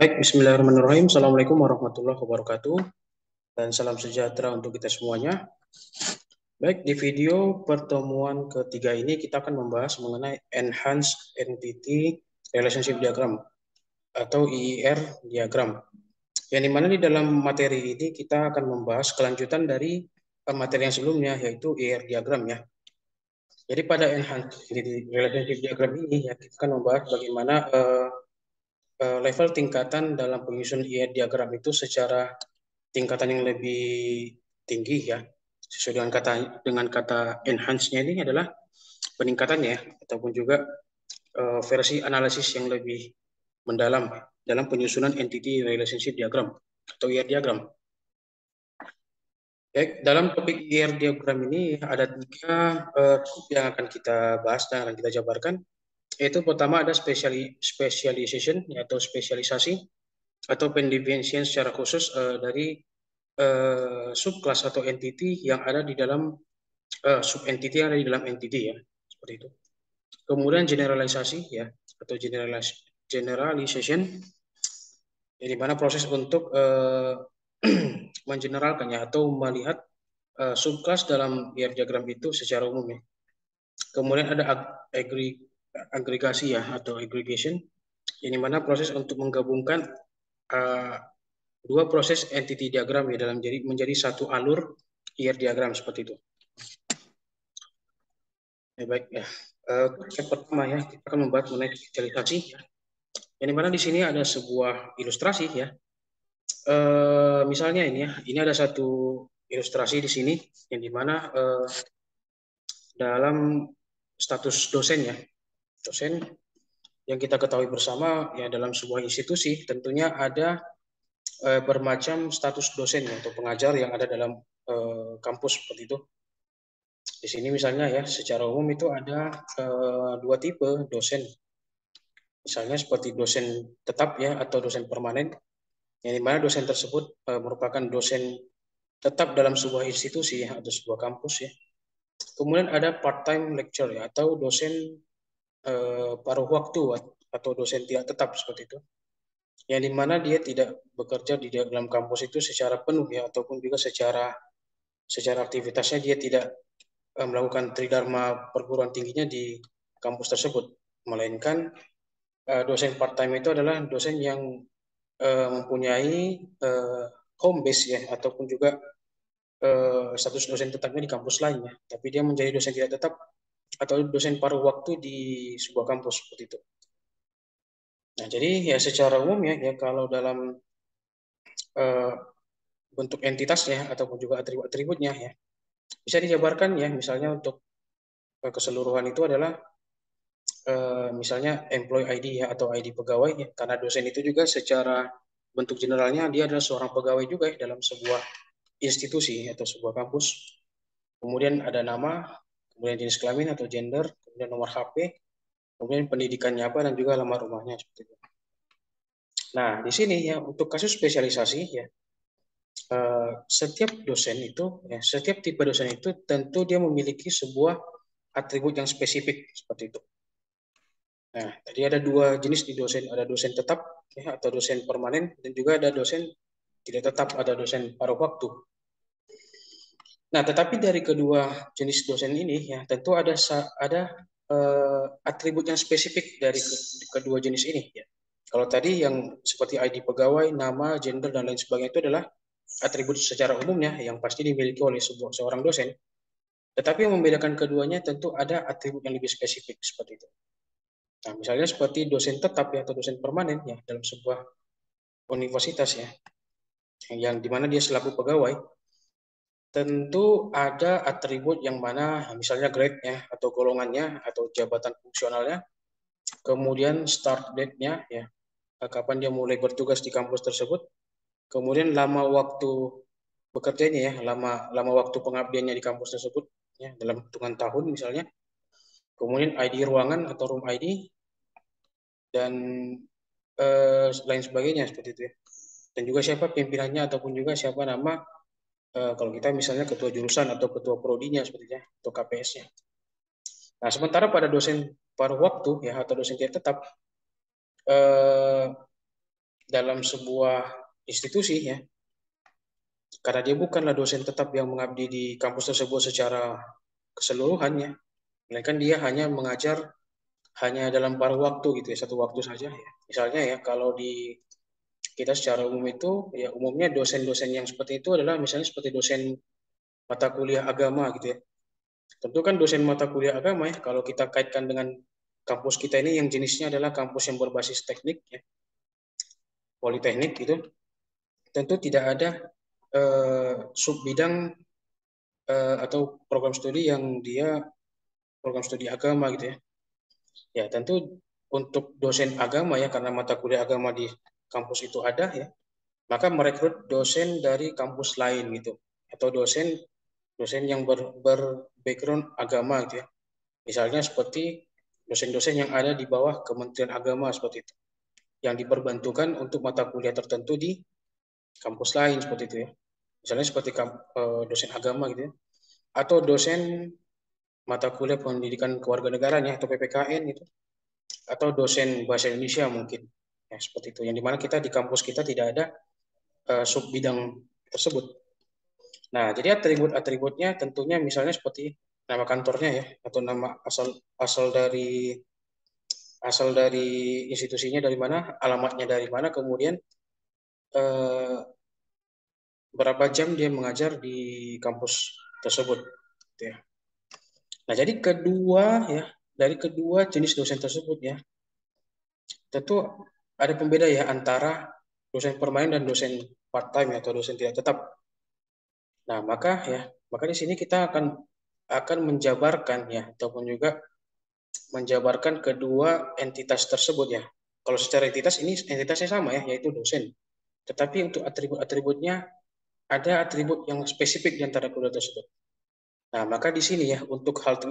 Baik, bismillahirrahmanirrahim. Assalamualaikum warahmatullahi wabarakatuh. Dan salam sejahtera untuk kita semuanya. Baik, di video pertemuan ketiga ini kita akan membahas mengenai Enhanced Entity Relationship Diagram atau EER diagram. Yang dimana di dalam materi ini kita akan membahas kelanjutan dari materi yang sebelumnya, yaitu EER diagram ya. Jadi pada Enhanced Entity Relationship Diagram ini ya, kita akan membahas bagaimana level tingkatan dalam penyusunan EER diagram itu secara tingkatan yang lebih tinggi ya, sesuai dengan kata enhance-nya ini adalah peningkatannya ya, ataupun juga versi analisis yang lebih mendalam dalam penyusunan entity relationship diagram atau ER diagram. Baik, dalam topik ER diagram ini ada tiga yang akan kita bahas dan akan kita jabarkan, yaitu pertama ada specialization atau spesialisasi atau pendifferensian secara khusus dari subclass atau entity yang ada di dalam subentity yang ada di dalam entity ya, seperti itu. Kemudian generalisasi ya atau generalization, di mana proses untuk mengeneralkannya atau melihat subclass dalam ER diagram itu secara umum ya. Kemudian ada agregasi ya atau aggregation, yang mana proses untuk menggabungkan dua proses entity diagram ya dalam menjadi satu alur ER diagram seperti itu. Baik ya. Yang pertama ya, kita akan membahas mengenai spesialisasi. Yang dimana di sini ada sebuah ilustrasi ya. Misalnya ini ya, ini ada satu ilustrasi di sini yang dimana dalam status dosen ya, dosen yang kita ketahui bersama ya, dalam sebuah institusi tentunya ada bermacam status dosen ya, atau pengajar yang ada dalam kampus seperti itu. Di sini misalnya ya, secara umum itu ada dua tipe dosen. Misalnya seperti dosen tetap ya atau dosen permanen, yang dimana dosen tersebut merupakan dosen tetap dalam sebuah institusi ya, atau sebuah kampus ya. Kemudian ada part-time lecturer ya, atau dosen paruh waktu atau dosen tidak tetap seperti itu. Yang dimana dia tidak bekerja di dalam kampus itu secara penuh ya, ataupun juga secara aktivitasnya dia tidak melakukan tridharma perguruan tingginya di kampus tersebut, melainkan dosen part-time itu adalah dosen yang mempunyai home base ya, ataupun juga status dosen tetapnya di kampus lainnya, tapi dia menjadi dosen tidak tetap atau dosen paruh waktu di sebuah kampus seperti itu. Nah, jadi ya secara umum ya kalau dalam bentuk entitasnya ataupun juga atribut-atributnya ya bisa dijabarkan ya, misalnya untuk keseluruhan itu adalah misalnya employee ID ya, atau ID pegawai ya, karena dosen itu juga secara bentuk generalnya dia adalah seorang pegawai juga ya, dalam sebuah institusi atau sebuah kampus. Kemudian ada nama, kemudian jenis kelamin atau gender, kemudian nomor HP, kemudian pendidikannya apa, dan juga alamat rumahnya seperti itu. Nah, di sini ya untuk kasus spesialisasi ya, setiap dosen itu ya, setiap tipe dosen itu tentu dia memiliki sebuah atribut yang spesifik seperti itu. Nah, tadi ada dua jenis di dosen, ada dosen tetap ya, atau dosen permanen, dan juga ada dosen tidak tetap, ada dosen paruh waktu. Nah, tetapi dari kedua jenis dosen ini ya tentu ada atribut yang spesifik dari kedua jenis ini ya. Kalau tadi yang seperti ID pegawai, nama, gender, dan lain sebagainya itu adalah atribut secara umumnya yang pasti dimiliki oleh seorang dosen. Tetapi yang membedakan keduanya tentu ada atribut yang lebih spesifik seperti itu. Nah, misalnya seperti dosen tetap ya, atau dosen permanen ya dalam sebuah universitas ya, yang dimana dia selaku pegawai, tentu ada atribut yang mana misalnya grade-nya atau golongannya atau jabatan fungsionalnya, kemudian start date-nya ya, kapan dia mulai bertugas di kampus tersebut, kemudian lama waktu bekerjanya ya, lama waktu pengabdiannya di kampus tersebut ya, dalam hitungan tahun misalnya, kemudian ID ruangan atau room ID, dan lain sebagainya seperti itu ya. Dan juga siapa pimpinannya ataupun juga siapa nama kalau kita misalnya ketua jurusan atau ketua prodinya seperti itu ya, atau KPS-nya. Nah, sementara pada dosen paruh waktu ya atau dosen tidak tetap, dalam sebuah institusi ya, karena dia bukanlah dosen tetap yang mengabdi di kampus tersebut secara keseluruhannya, melainkan dia hanya mengajar hanya dalam paruh waktu gitu ya, satu waktu saja ya. Misalnya ya, kalau di kita secara umum itu ya, umumnya dosen-dosen yang seperti itu adalah misalnya seperti dosen mata kuliah agama gitu ya. Tentu kan dosen mata kuliah agama ya, kalau kita kaitkan dengan kampus kita ini yang jenisnya adalah kampus yang berbasis teknik ya, politeknik gitu, tentu tidak ada sub bidang atau program studi yang dia program studi agama gitu ya. Ya tentu untuk dosen agama ya, karena mata kuliah agama di kampus itu ada ya, maka merekrut dosen dari kampus lain gitu, atau dosen dosen yang background agama gitu ya. Misalnya seperti dosen-dosen yang ada di bawah Kementerian Agama seperti itu, yang diperbantukan untuk mata kuliah tertentu di kampus lain seperti itu ya. Misalnya seperti dosen agama gitu ya, atau dosen mata kuliah pendidikan kewarganegaraan ya, atau PPKN gitu, atau dosen bahasa Indonesia mungkin ya, seperti itu. Yang dimana kita di kampus kita tidak ada sub bidang tersebut. Nah, jadi atribut-atributnya tentunya misalnya seperti nama kantornya ya, atau nama asal asal dari institusinya dari mana, alamatnya dari mana, kemudian eh, berapa jam dia mengajar di kampus tersebut, gitu ya. Nah, jadi dari kedua jenis dosen tersebut ya, tentu ada pembeda ya antara dosen permanen dan dosen part time atau dosen tidak tetap. Nah, maka di sini kita akan menjabarkan ya, ataupun juga menjabarkan kedua entitas tersebut ya. Kalau secara entitas ini entitasnya sama ya, yaitu dosen. Tetapi untuk atribut-atributnya ada atribut yang spesifik di antara kedua tersebut. Nah, maka di sini ya, untuk hal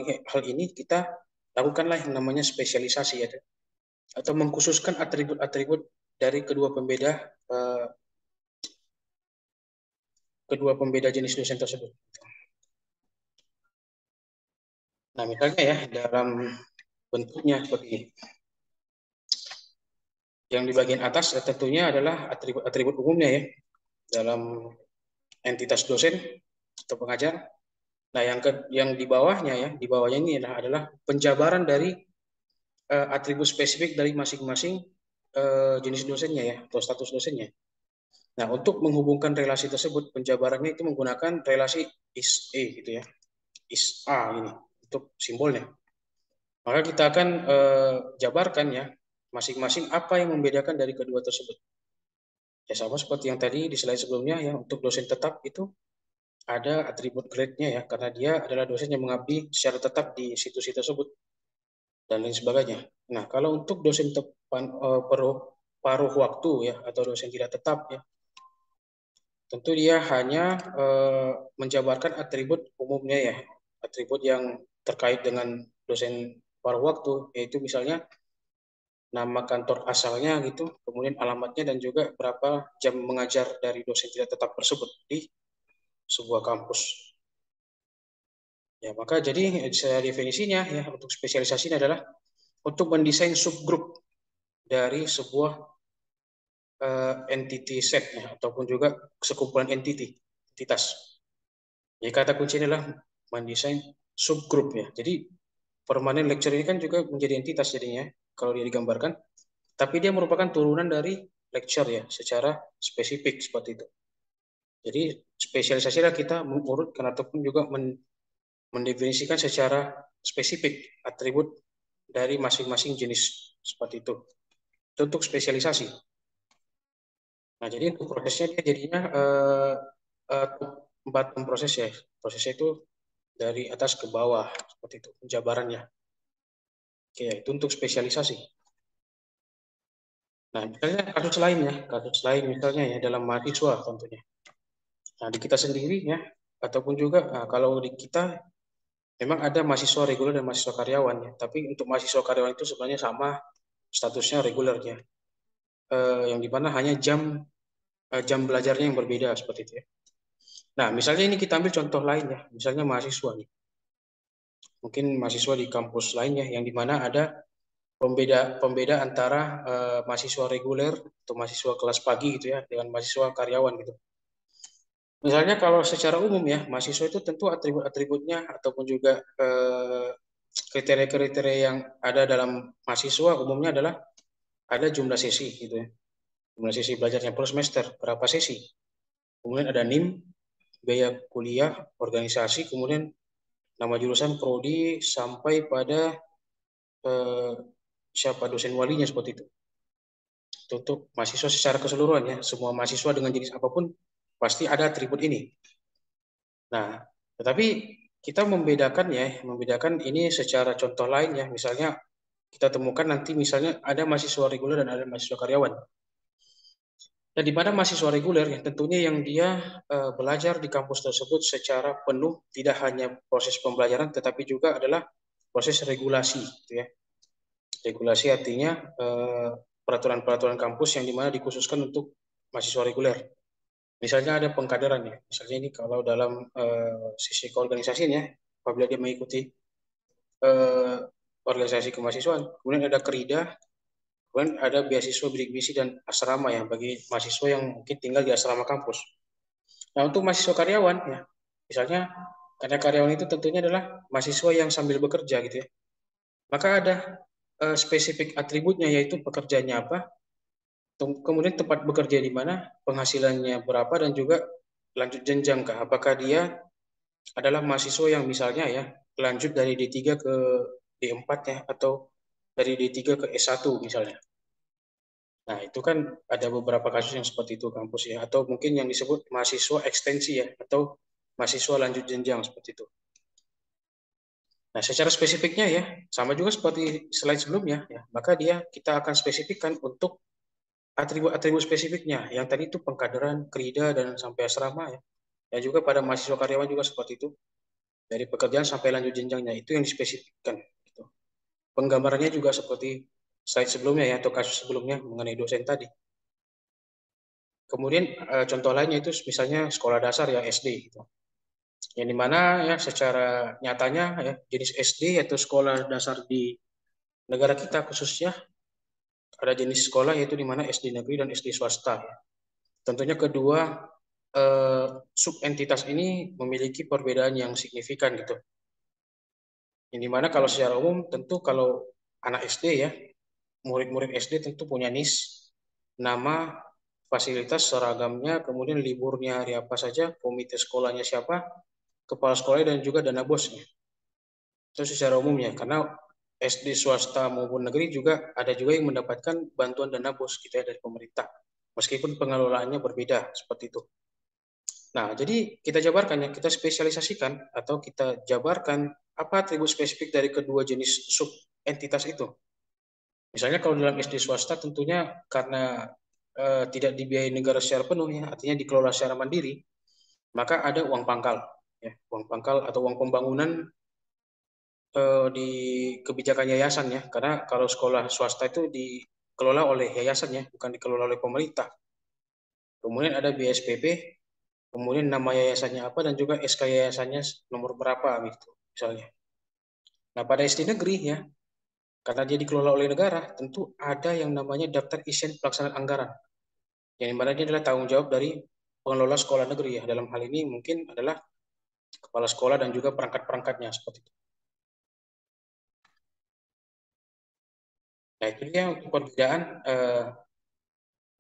ini kita lakukanlah yang namanya spesialisasi ya, atau mengkhususkan atribut-atribut dari eh, kedua pembeda jenis dosen tersebut. Nah, misalnya ya, dalam bentuknya seperti ini. Yang di bagian atas tentunya adalah atribut-atribut umumnya ya, dalam entitas dosen atau pengajar. Nah, yang di bawahnya ya, di bawahnya ini adalah penjabaran dari atribut spesifik dari masing-masing jenis dosennya ya, atau status dosennya. Nah, untuk menghubungkan relasi tersebut, penjabarannya itu menggunakan relasi is A gitu ya, is A ini untuk simbolnya. Maka kita akan jabarkan ya, masing-masing apa yang membedakan dari kedua tersebut. Ya sama seperti yang tadi di slide sebelumnya ya, untuk dosen tetap itu ada atribut grade-nya ya, karena dia adalah dosen yang mengabdi secara tetap di institusi tersebut dan lain sebagainya. Nah, kalau untuk dosen paruh waktu ya, atau dosen tidak tetap ya, tentu dia hanya menjabarkan atribut umumnya ya, atribut yang terkait dengan dosen paruh waktu, yaitu misalnya nama kantor asalnya gitu, kemudian alamatnya dan juga berapa jam mengajar dari dosen tidak tetap tersebut di sebuah kampus. Ya, maka jadi definisinya ya, untuk spesialisasi ini adalah untuk mendesain subgrup dari sebuah entity set ya, ataupun juga sekumpulan entitas. Jadi kata kunci adalah mendesain subgrup ya. Jadi permanent lecture ini kan juga menjadi entitas jadinya kalau dia digambarkan, tapi dia merupakan turunan dari lecture ya, secara spesifik seperti itu. Jadi spesialisasi adalah kita mengurutkan ataupun juga mendefinisikan secara spesifik atribut dari masing-masing jenis seperti itu. Itu untuk spesialisasi. Nah, jadi untuk prosesnya dia jadinya uh, bottom proses ya. Prosesnya itu dari atas ke bawah seperti itu penjabarannya. Oke, itu untuk spesialisasi. Nah, misalnya kasus lain misalnya ya dalam mahasiswa tentunya. Nah, di kita sendiri ya, ataupun juga kalau di kita memang ada mahasiswa reguler dan mahasiswa karyawan ya. Tapi untuk mahasiswa karyawan itu sebenarnya sama statusnya reguler ya. Yang dimana hanya jam belajarnya yang berbeda seperti itu ya. Nah, misalnya ini kita ambil contoh lain ya, misalnya mahasiswa nih. Mungkin mahasiswa di kampus lainnya yang dimana ada pembeda antara mahasiswa reguler atau mahasiswa kelas pagi gitu ya dengan mahasiswa karyawan gitu. Misalnya kalau secara umum ya, mahasiswa itu tentu atribut-atributnya ataupun juga kriteria-kriteria yang ada dalam mahasiswa umumnya adalah ada jumlah sesi gitu ya. Jumlah sesi belajarnya per semester, berapa sesi. Kemudian ada NIM, biaya kuliah, organisasi, kemudian nama jurusan, prodi, sampai pada siapa dosen walinya seperti itu. Untuk mahasiswa secara keseluruhan ya, semua mahasiswa dengan jenis apapun pasti ada atribut ini. Nah, tetapi kita membedakan ini secara contoh lain ya. Misalnya kita temukan nanti misalnya ada mahasiswa reguler dan ada mahasiswa karyawan. Dan di mana mahasiswa reguler yang tentunya yang dia belajar di kampus tersebut secara penuh, tidak hanya proses pembelajaran tetapi juga adalah proses regulasi gitu ya. Regulasi artinya peraturan-peraturan kampus yang dimana dikhususkan untuk mahasiswa reguler. Misalnya ada pengkaderan ya, misalnya ini kalau dalam sisi keorganisasian ya, apabila dia mengikuti eh, organisasi kemahasiswaan, kemudian ada kerida, kemudian ada beasiswa bidik misi dan asrama ya bagi mahasiswa yang mungkin tinggal di asrama kampus. Nah untuk mahasiswa karyawan ya, misalnya karena karyawan itu tentunya adalah mahasiswa yang sambil bekerja gitu ya, maka ada spesifik atributnya yaitu pekerjaannya apa, kemudian tempat bekerja di mana, penghasilannya berapa, dan juga lanjut jenjang kah. Apakah dia adalah mahasiswa yang misalnya ya lanjut dari D3 ke D4 ya, atau dari D3 ke S1 misalnya. Nah, itu kan ada beberapa kasus yang seperti itu kampus ya, atau mungkin yang disebut mahasiswa ekstensi ya, atau mahasiswa lanjut jenjang seperti itu. Nah, secara spesifiknya ya, sama juga seperti slide sebelumnya ya, maka kita akan spesifikkan untuk atribut-atribut spesifiknya. Yang tadi itu pengkaderan, krida, dan sampai asrama ya. Dan juga pada mahasiswa karyawan juga seperti itu. Dari pekerjaan sampai lanjut jenjangnya, itu yang dispesifikkan. Gitu. Penggambarannya juga seperti slide sebelumnya ya, atau kasus sebelumnya mengenai dosen tadi. Kemudian contoh lainnya itu misalnya sekolah dasar ya, SD gitu. Yang dimana ya secara nyatanya ya jenis SD atau sekolah dasar di negara kita khususnya ada jenis sekolah yaitu di mana SD negeri dan SD swasta ya. Tentunya kedua subentitas ini memiliki perbedaan yang signifikan gitu. Yang dimana kalau secara umum tentu kalau anak SD ya, murid-murid SD tentu punya NIS, nama, fasilitas, seragamnya, kemudian liburnya hari apa saja, komite sekolahnya siapa, kepala sekolah dan juga dana bosnya. Itu secara umumnya, karena SD swasta maupun negeri juga ada juga yang mendapatkan bantuan dana bos gitu ya dari pemerintah. Meskipun pengelolaannya berbeda seperti itu. Nah, jadi kita jabarkan ya, kita spesialisasikan atau kita jabarkan apa atribut spesifik dari kedua jenis sub entitas itu. Misalnya kalau dalam SD swasta tentunya karena tidak dibiayai negara secara penuh ya, artinya dikelola secara mandiri, maka ada uang pangkal ya, uang pangkal atau uang pembangunan di kebijakan yayasan ya, karena kalau sekolah swasta itu dikelola oleh yayasan ya, bukan dikelola oleh pemerintah. Kemudian ada BSPP, kemudian nama yayasannya apa dan juga SK yayasannya nomor berapa gitu misalnya. Nah pada SD negeri ya, karena dia dikelola oleh negara, tentu ada yang namanya daftar isian pelaksanaan anggaran, yang dimana dia adalah tanggung jawab dari pengelola sekolah negeri ya. Dalam hal ini mungkin adalah kepala sekolah dan juga perangkat-perangkatnya seperti itu. Nah itu dia untuk perbedaan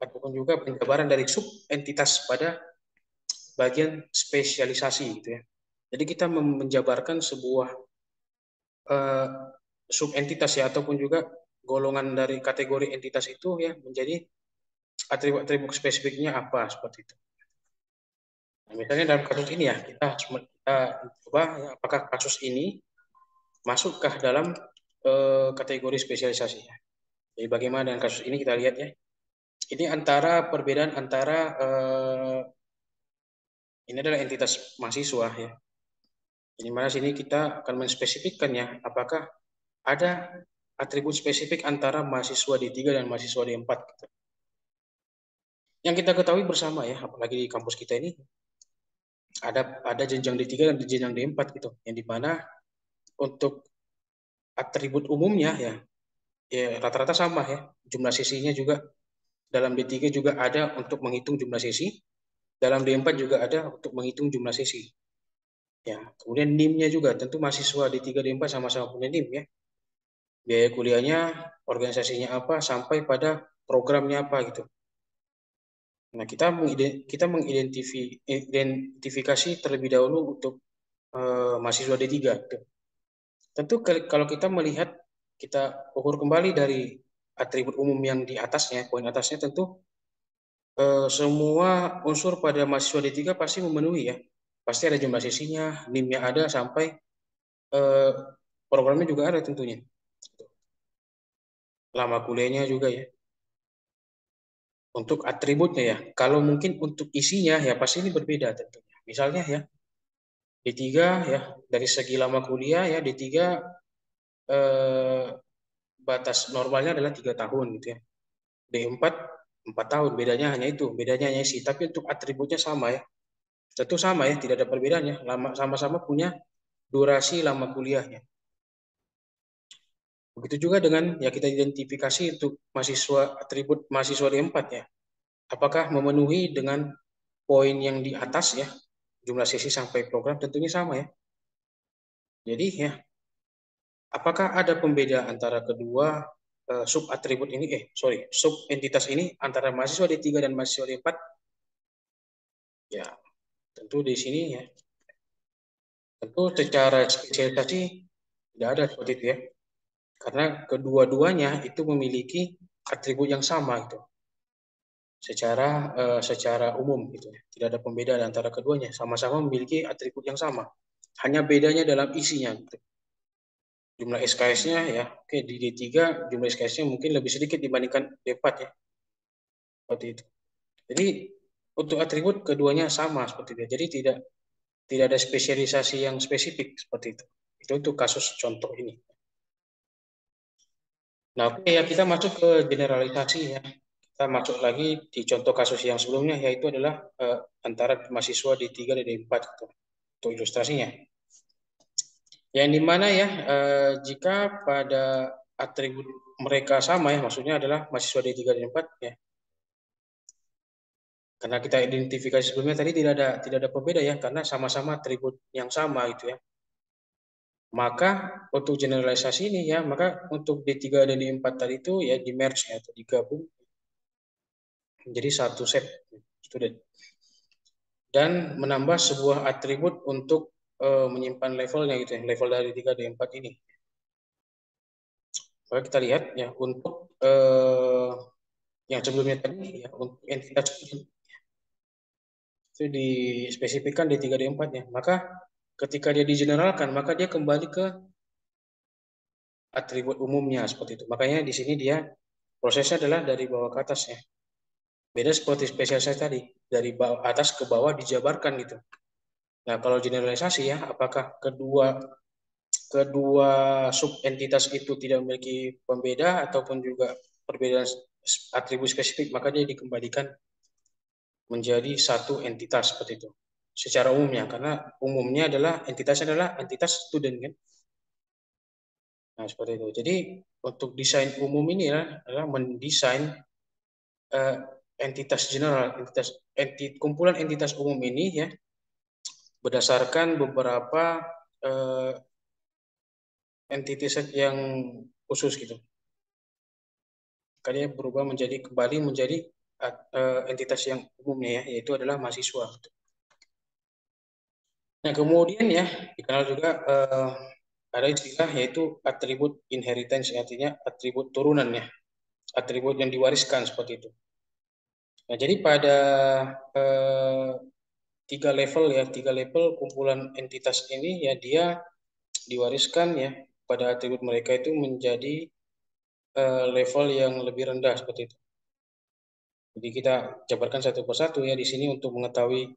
ataupun juga penjabaran dari sub entitas pada bagian spesialisasi gitu ya. Jadi kita menjabarkan sebuah uh, sub entitas ya ataupun juga golongan dari kategori entitas itu ya menjadi atribut-atribut spesifiknya apa seperti itu. Nah, misalnya dalam kasus ini ya kita coba ya, apakah kasus ini masukkah dalam kategori spesialisasi ya. Jadi bagaimana dengan kasus ini kita lihat ya. Ini antara perbedaan antara ini adalah entitas mahasiswa ya. Di mana sini kita akan menspesifikkan ya, apakah ada atribut spesifik antara mahasiswa D3 dan mahasiswa D4. Gitu. Yang kita ketahui bersama ya, apalagi di kampus kita ini, ada jenjang D3 dan jenjang D4 gitu. Yang dimana untuk atribut umumnya ya, ya rata-rata sama ya. Jumlah sesinya juga dalam D3 juga ada untuk menghitung jumlah sesi, dalam D4 juga ada untuk menghitung jumlah sesi. Ya, kemudian NIM-nya juga tentu mahasiswa D3 D4 sama-sama punya NIM ya. Biaya kuliahnya, organisasinya apa, sampai pada programnya apa gitu. Nah, kita mengidentifikasi terlebih dahulu untuk mahasiswa D3. Gitu. Tentu kalau kita melihat, kita ukur kembali dari atribut umum yang di atasnya, poin atasnya tentu semua unsur pada mahasiswa D3 pasti memenuhi ya. Pasti ada jumlah sesinya, NIM-nya ada, sampai eh, programnya juga ada tentunya. Lama kuliahnya juga ya. Untuk atributnya ya, kalau mungkin untuk isinya ya pasti ini berbeda tentunya. Misalnya ya, D3 ya, dari segi lama kuliah ya, D3 eh, batas normalnya adalah 3 tahun gitu ya. D4 4 tahun, bedanya hanya itu, bedanya hanya isi. Tapi untuk atributnya sama ya, tentu sama ya, tidak ada perbedaannya. Lama sama-sama punya durasi lama kuliahnya. Begitu juga dengan ya kita identifikasi untuk mahasiswa atribut mahasiswa D4 ya. Apakah memenuhi dengan poin yang di atas ya, jumlah sesi sampai program tentunya sama ya. Jadi ya, apakah ada pembedaan antara kedua sub atribut ini, sub entitas ini antara mahasiswa D3 dan mahasiswa D4? Ya, tentu di sini ya, tentu secara spesialisasi tidak ada seperti itu ya. Karena kedua-duanya itu memiliki atribut yang sama itu. Secara umum gitu ya. Tidak ada pembedaan antara keduanya, sama-sama memiliki atribut yang sama. Hanya bedanya dalam isinya gitu. Jumlah SKS-nya ya, oke di D3 jumlah SKS-nya mungkin lebih sedikit dibandingkan D4 ya, seperti itu. Jadi untuk atribut keduanya sama seperti itu. Jadi tidak tidak ada spesialisasi yang spesifik seperti itu. Itu untuk kasus contoh ini. Nah, oke ya kita masuk ke generalisasi ya. Kita masuk lagi di contoh kasus yang sebelumnya yaitu adalah antara mahasiswa D3 dan D4 gitu. Untuk ilustrasinya. Yang dimana ya jika pada atribut mereka sama ya, maksudnya adalah mahasiswa D3 dan D4 ya. Karena kita identifikasi sebelumnya tadi tidak ada pembeda ya, karena sama-sama atribut yang sama itu ya. Maka untuk generalisasi ini ya, maka untuk D3 dan D4 tadi itu ya di merge ya, atau digabung menjadi satu set student. Dan menambah sebuah atribut untuk menyimpan levelnya gitu ya, level dari 3 D4 ini. Maka kita lihat ya untuk yang sebelumnya tadi ya untuk entitas itu dispesifikkan di 3 D4 ya. Maka ketika dia digeneralkan, maka dia kembali ke atribut umumnya seperti itu. Makanya di sini dia prosesnya adalah dari bawah ke atas ya. Beda seperti spesialisasi tadi, dari bawah atas ke bawah dijabarkan gitu. Nah, kalau generalisasi ya, apakah kedua kedua subentitas itu tidak memiliki pembeda ataupun juga perbedaan atribut spesifik, maka dia dikembalikan menjadi satu entitas seperti itu. Secara umumnya, karena umumnya adalah entitas student kan. Nah, seperti itu. Jadi untuk desain umum ini adalah mendesain eh, entitas general, kumpulan entitas umum ini ya berdasarkan beberapa eh, entitas yang khusus gitu. Makanya berubah kembali menjadi entitas yang umumnya ya, yaitu adalah mahasiswa. Nah, kemudian ya dikenal juga ada istilah yaitu atribut inheritance, artinya atribut turunan ya, atribut yang diwariskan seperti itu. Nah, jadi pada eh, 3 level ya, 3 level kumpulan entitas ini ya dia diwariskan ya pada atribut mereka itu menjadi level yang lebih rendah seperti itu. Jadi kita jabarkan satu persatu ya di sini untuk mengetahui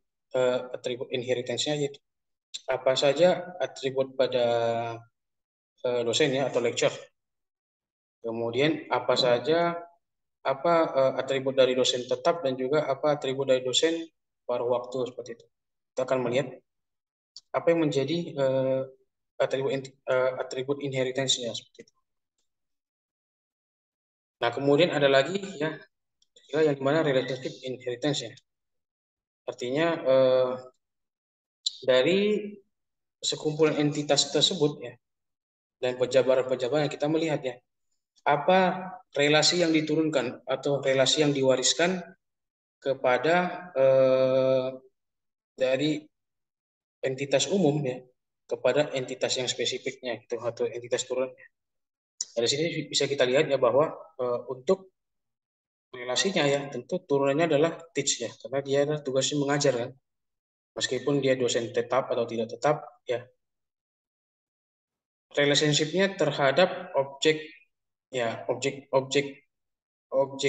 atribut inheritance-nya yaitu apa saja atribut pada dosen ya atau lecture. Kemudian apa saja atribut dari dosen tetap dan juga apa atribut dari dosen paruh waktu seperti itu. Kita akan melihat apa yang menjadi atribut inheritance-nya seperti itu. Nah, kemudian ada lagi ya, yang dimana relationship inheritance ya. Artinya dari sekumpulan entitas tersebut ya, dan pejabaran-pejabaran yang kita melihat ya, apa relasi yang diturunkan atau relasi yang diwariskan kepada dari entitas umum ya kepada entitas yang spesifiknya gitu atau entitas turunnya. Dari sini bisa kita lihat ya bahwa untuk relasinya ya tentu turunannya adalah teach ya karena dia adalah tugasnya mengajar kan. Meskipun dia dosen tetap atau tidak tetap ya relationship-nya terhadap objek ya objek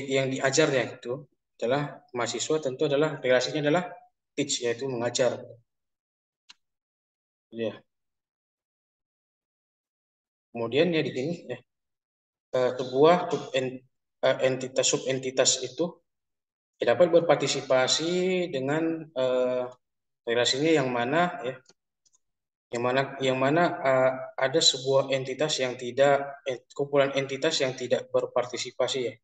yang diajarnya itu adalah mahasiswa tentu adalah relasinya adalah teach yaitu mengajar ya. Kemudian ya di sini ya sebuah entitas subentitas itu dapat berpartisipasi dengan relasinya yang mana ada sebuah entitas yang tidak kumpulan entitas yang tidak berpartisipasi ya.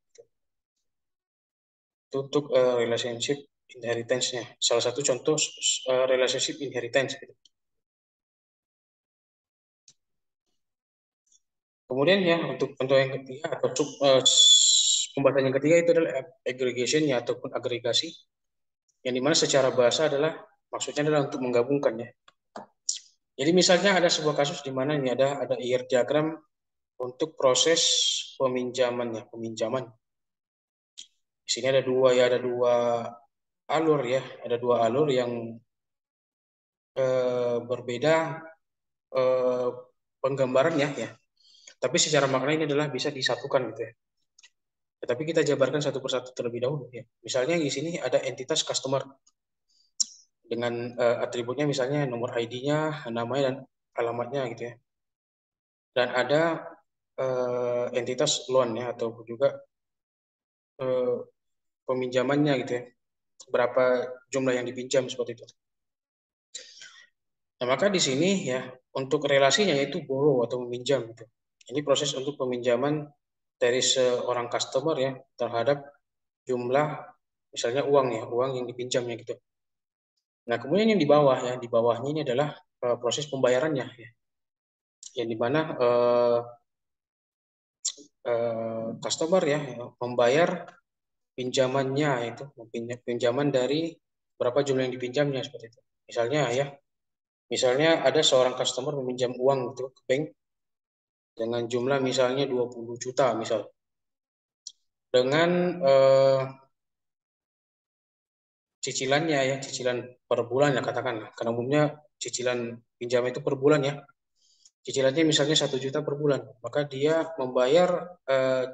Itu untuk relationship inheritance-nya. Salah satu contoh relationship inheritance gitu. Kemudian ya untuk contoh yang ketiga atau pembahasan yang ketiga itu adalah aggregation ya ataupun agregasi yang dimana secara bahasa adalah maksudnya adalah untuk menggabungkan ya. Jadi misalnya ada sebuah kasus di mana ini ada IR diagram untuk proses peminjaman. Di sini ada dua alur ya, ada dua alur yang berbeda eh, penggambarannya ya. Tapi secara makna ini adalah bisa disatukan gitu ya. Tetapi kita jabarkan satu persatu terlebih dahulu ya. Misalnya di sini ada entitas customer dengan atributnya misalnya nomor ID-nya, namanya dan alamatnya gitu ya. Dan ada entitas loan ya atau juga eh, peminjamannya gitu ya. Berapa jumlah yang dipinjam seperti itu. Nah, maka di sini ya untuk relasinya yaitu borrow atau meminjam gitu. Ini proses untuk peminjaman dari seorang customer ya terhadap jumlah misalnya uang yang dipinjamnya gitu. Nah, kemudian yang di bawah ya, di bawahnya ini adalah proses pembayarannya ya. Yang dimana customer ya membayar pinjamannya itu pinjaman dari berapa jumlah yang dipinjamnya seperti itu. Misalnya ada seorang customer meminjam uang gitu ke bank dengan jumlah misalnya 20 juta misal. Dengan cicilannya ya, cicilan per bulan ya katakanlah. Karena umumnya cicilan pinjam itu per bulan ya. Cicilannya misalnya 1 juta per bulan. Maka dia membayar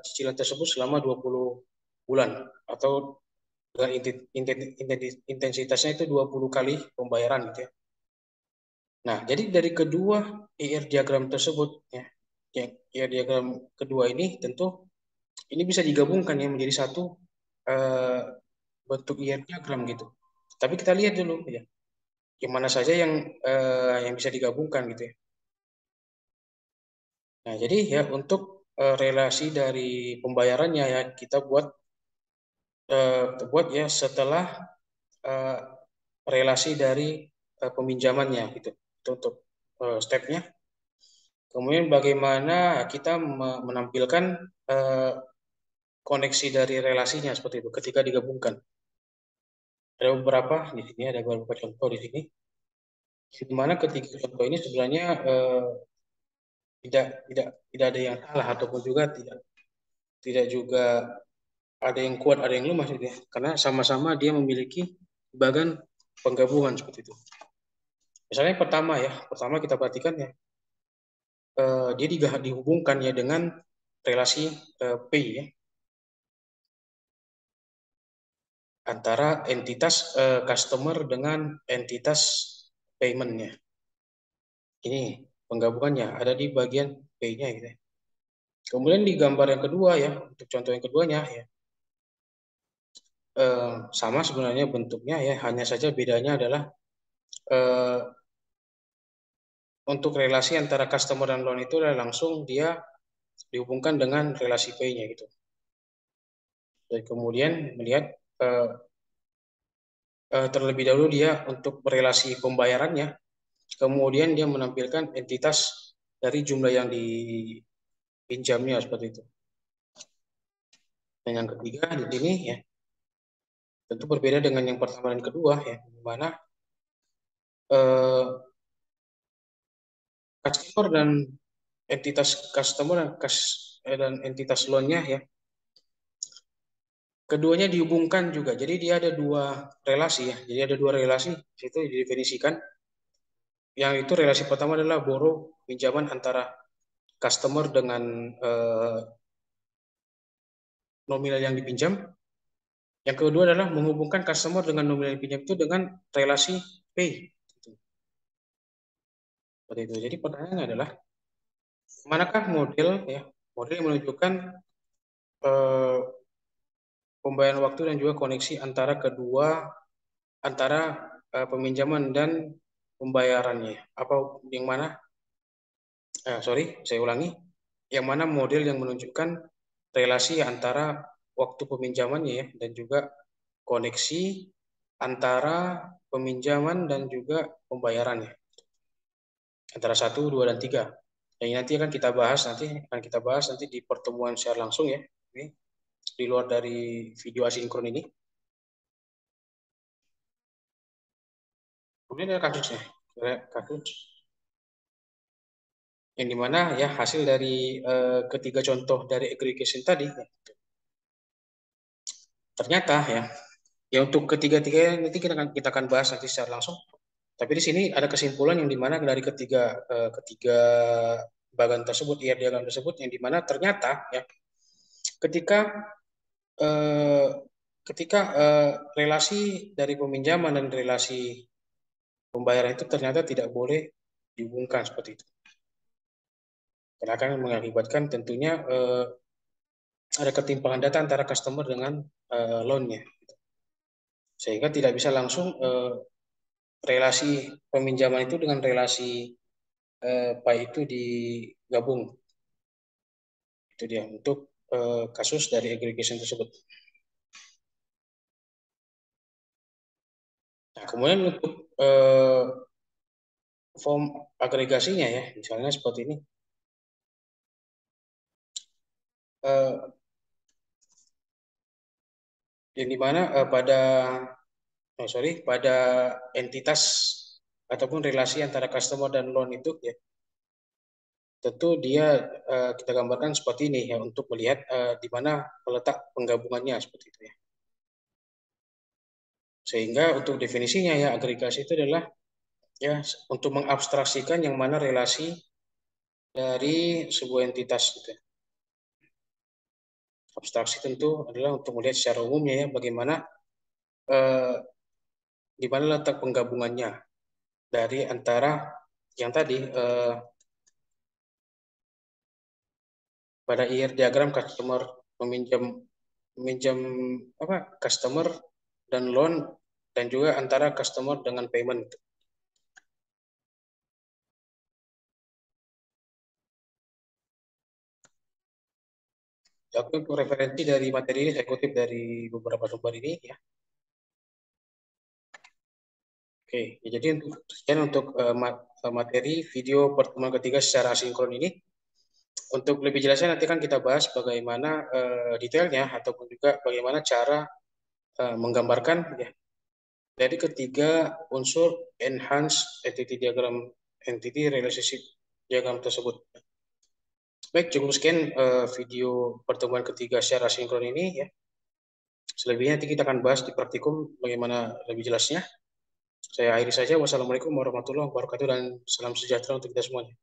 cicilan tersebut selama 20 bulan atau dengan intensitasnya itu 20 kali pembayaran gitu ya. Nah, jadi dari kedua IR diagram tersebut ya, IR diagram kedua ini tentu ini bisa digabungkan ya menjadi satu eh, bentuk IR diagram gitu. Tapi kita lihat dulu ya, yang mana saja yang bisa digabungkan gitu ya. Nah, jadi ya untuk relasi dari pembayarannya ya kita buat ya setelah eh, relasi dari peminjamannya gitu. Itu untuk stepnya. Kemudian bagaimana kita menampilkan eh, koneksi dari relasinya seperti itu ketika digabungkan. Ada beberapa di sini, ada beberapa contoh di sini. Di mana ketiga contoh ini sebenarnya tidak tidak tidak ada yang salah ataupun juga tidak tidak juga ada yang kuat ada yang lemah gitu ya. Karena sama-sama dia memiliki bagian penggabungan seperti itu. Misalnya pertama kita perhatikan ya dia dihubungkan ya dengan relasi P ya antara entitas customer dengan entitas payment-nya. Ini penggabungannya ada di bagian P-nya gitu ya. Kemudian di gambar yang kedua ya, untuk contoh yang keduanya ya, sama sebenarnya bentuknya ya, hanya saja bedanya adalah eh, untuk relasi antara customer dan loan itu adalah langsung dia dihubungkan dengan relasi P-nya gitu. Dan kemudian melihat terlebih dahulu dia untuk relasi pembayarannya, kemudian dia menampilkan entitas dari jumlah yang dipinjamnya seperti itu. Dan yang ketiga di sini ya tentu berbeda dengan yang pertama dan kedua ya, di mana customer dan entitas customer dan entitas loan-nya ya, keduanya dihubungkan juga. Jadi dia ada dua relasi ya. Jadi ada dua relasi itu didefinisikan. Yang itu relasi pertama adalah borrow, pinjaman antara customer dengan nominal yang dipinjam. Yang kedua adalah menghubungkan customer dengan nominal yang dipinjam itu dengan relasi pay. Seperti itu. Jadi pertanyaannya adalah manakah model ya, model yang menunjukkan eh, pembayaran waktu dan juga koneksi antara peminjaman dan pembayarannya. Apa yang mana? Saya ulangi. Yang mana model yang menunjukkan relasi antara waktu peminjamannya ya, dan juga koneksi antara peminjaman dan juga pembayarannya. Antara 1, 2, dan 3. Dan ini nanti akan kita bahas nanti di pertemuan secara langsung ya. Ini di luar dari video asinkron ini. Kemudian ada kasusnya. Kasus yang dimana ya hasil dari ketiga contoh dari aggregation tadi ya. Ternyata ya untuk ketiga-tiga nanti kita akan bahas nanti secara langsung. Tapi di sini ada kesimpulan yang dimana dari ketiga bagan tersebut, diagram tersebut, yang dimana ternyata ya ketika eh, relasi dari peminjaman dan relasi pembayaran itu ternyata tidak boleh dihubungkan seperti itu. Karena akan mengakibatkan tentunya ada ketimpangan data antara customer dengan loan-nya. Sehingga tidak bisa langsung relasi peminjaman itu dengan relasi pay itu digabung. Itu dia untuk kasus dari aggregation tersebut. Nah, kemudian untuk form agregasinya ya, misalnya seperti ini. Yang dimana pada entitas ataupun relasi antara customer dan loan itu ya, tentu dia kita gambarkan seperti ini ya untuk melihat di mana letak penggabungannya seperti itu ya. Sehingga untuk definisinya ya agregasi itu adalah ya untuk mengabstraksikan yang mana relasi dari sebuah entitas gitu. Abstraksi tentu adalah untuk melihat secara umumnya ya bagaimana eh, di mana letak penggabungannya dari antara yang tadi pada IR diagram customer meminjam meminjam customer dan loan, dan juga antara customer dengan payment. Aku untuk referensi dari materi ini saya kutip dari beberapa sumber ini ya. Oke, ya, jadi untuk materi video pertemuan ketiga secara asinkron ini. Untuk lebih jelasnya nanti kan kita bahas bagaimana detailnya ataupun juga bagaimana cara menggambarkan ya dari ketiga unsur enhance entity relationship diagram tersebut. Baik, cukup sekian video pertemuan ketiga secara sinkron ini ya. Selebihnya nanti kita akan bahas di praktikum bagaimana lebih jelasnya. Saya akhiri saja. Wassalamualaikum warahmatullahi wabarakatuh dan salam sejahtera untuk kita semuanya.